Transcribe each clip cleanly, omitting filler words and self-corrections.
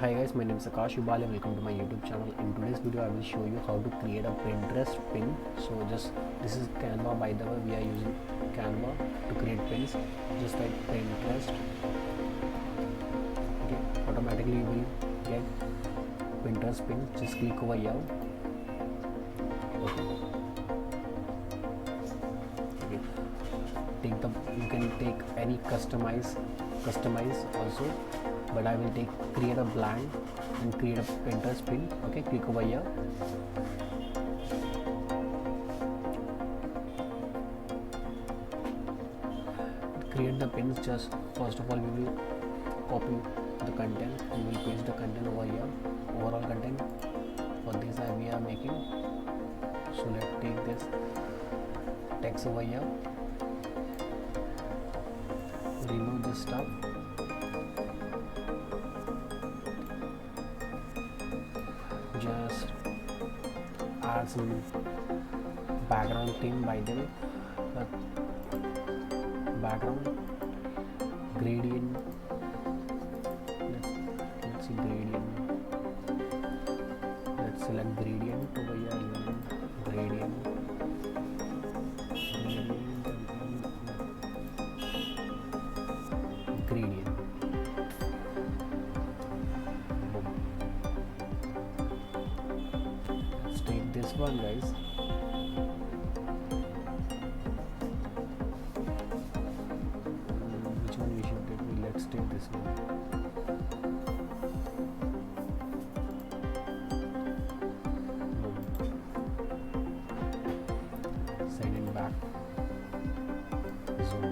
Hi guys, my name is Akash Ubale. Welcome to my YouTube channel. In today's video I will show you how to create a Pinterest pin. So this is Canva. By the way, we are using Canva to create pins. Just like Pinterest, okay, automatically you will get Pinterest pin. Just click over here. Okay. You can take any customize also, but I will create a blank and create a Pinterest pin. Okay, click over here. Create the pins. Just first of all we will copy the content, we will paste the content over here, overall content. For this we are making, so let's take this text over here, remove this stuff, just add some background theme. By the way, background gradient, let's see gradient, let's select gradient over here, gradient, gradient. Let's take this one, guys. Which one we should take? Let's take this one. Send it back. Zoom.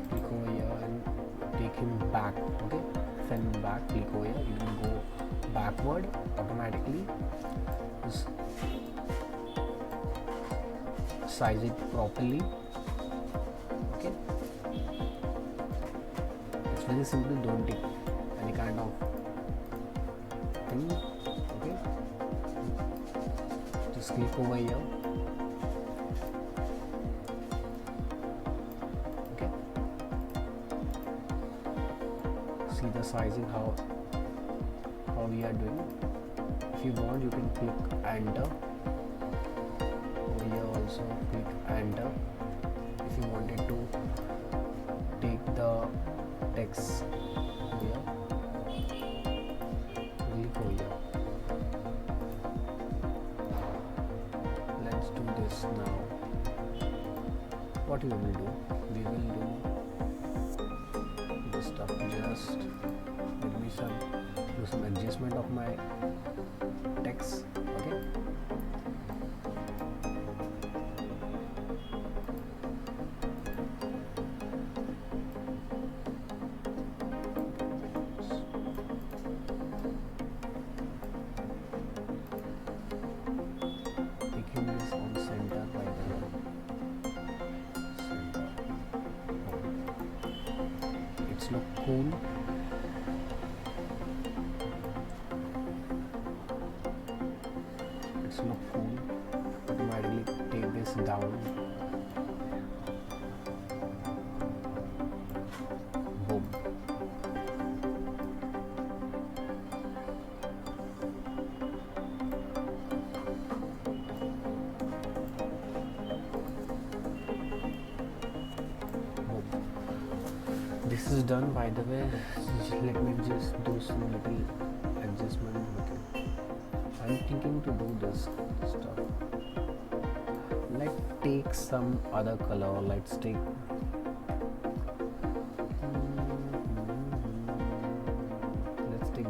Click over here and take him back. Okay, send him back. Click over here. It will go backward automatically. Just size it properly. Okay, it's very simple. Don't take any kind of thing. Okay, just click over here. Okay, see the sizing, how we are doing. If you want, you can click enter. Over here also click enter. If you wanted to take the text here, click over here. Let's do this now. What we will do? We will do this stuff. Just give me do some adjustment of my text. Okay, taking this on center. By the way, center. It's look cool. It's look cool. Automatically take this down. Boom. Boom. This is done. By the way, let me just do some little adjustment. I'm thinking to do this stuff. Let's take some other color. Let's take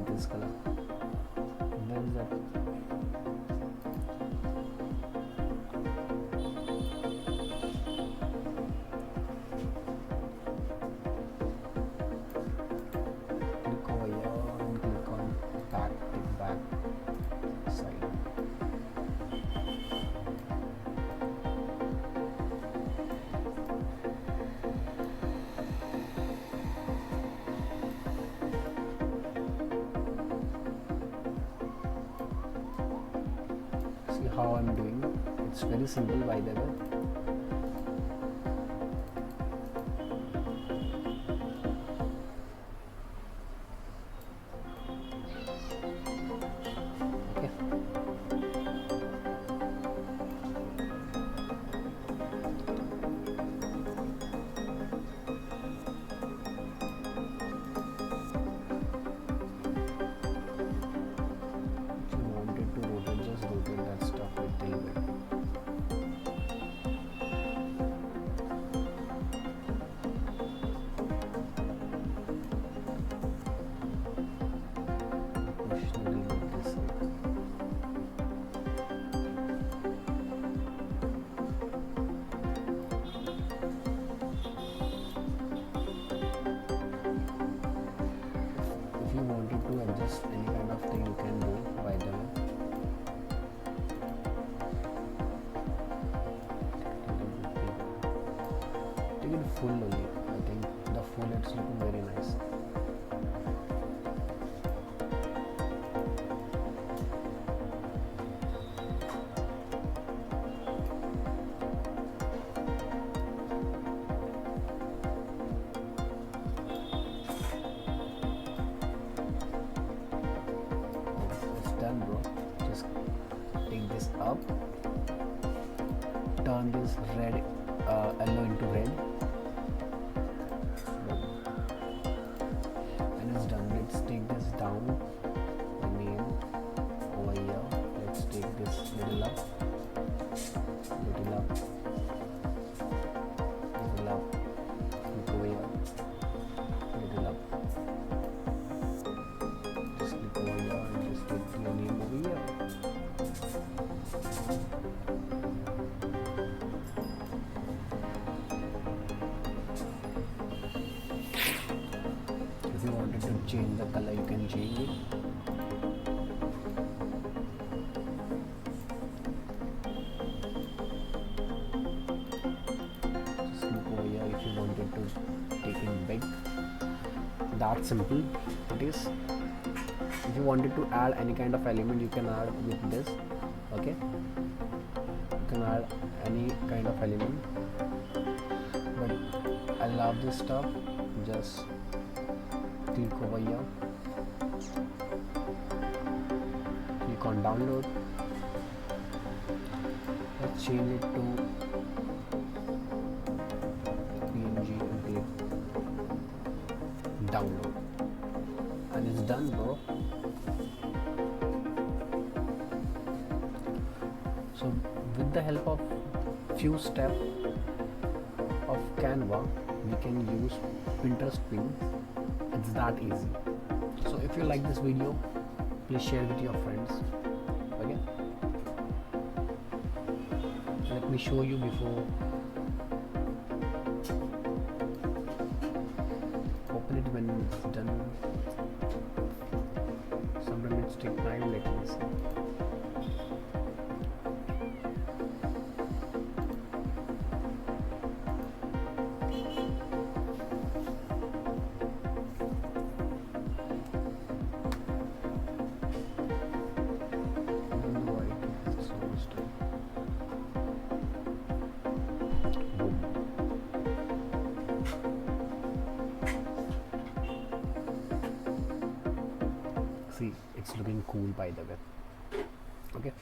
this color. Where is that? Click over here and click on back, take back side. See how I'm doing. It's very simple, by the way. take it full only. I think the full it's looking very nice. It's done, bro. Just take this up, turn this red yellow into red, and it's done. Let's take this down, the name over here. Let's take this little up, little up, little up, click over here, little up, just click over here and just click the name over here. If you wanted to change the color, you can change it. Just look over here if you wanted to take it big. That simple it is. If you wanted to add any kind of element, you can add with this. Okay, you can add any kind of element, but I love this stuff. Just click over here, click on download. Let's change it to PNG and click download, and it's done, bro. So with the help of few steps of Canva, we can use Pinterest pin. It's that easy. So if you like this video, please share with your friends. Okay, let me show you before. Open it when it's done. Sometimes it's take time. Let me see. See, it's looking cool by the way. Okay.